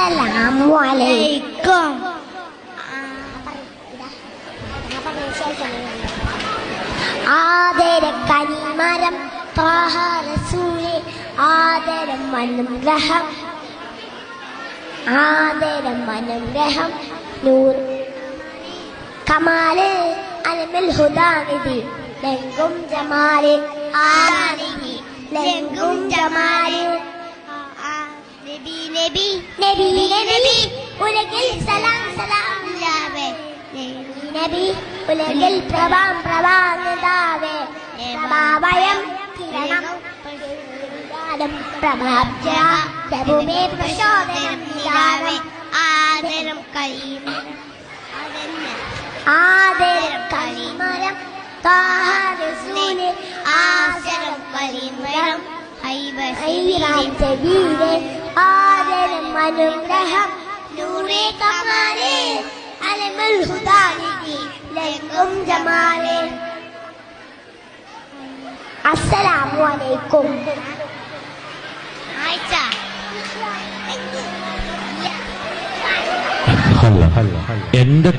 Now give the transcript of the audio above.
അസ്സലാമു അലൈക്കും. ആദരം കനിമരം ത്വാഹ റസൂലേ, ആദരം അനുഗ്രഹം, ആദരം അനുഗ്രഹം, നൂർ കമാല് അലമിൽ ഹുദാനിധി, ലംഘും ജമാല് ആനിധി, ലംഘും ജമാല് നബി നബി നബി നബി ഉലകിൽ സലാം സലാം ലാവേ, നബി നബി ഉലകിൽ പ്രഭാം പ്രഭാനിതാവേ, പ്രഭാവയം കിരണം പ്രഭാബ്ജ പ്രഭുമേ പ്രചോദനം നിലാവേ, ആദരം കരീമരം, ആദരം കരീമരം ത്വാഹ റസൂലേ, ആദരം കരീമരം ഹൈബീരേ, ആദരം അനുഗ്രഹം, നൂറേ കമാലേ അലമുൽ ഹുദാനിധി, ലംഘും ജമാലേ. അസ്സലാമു അലൈക്കും. എന്റെ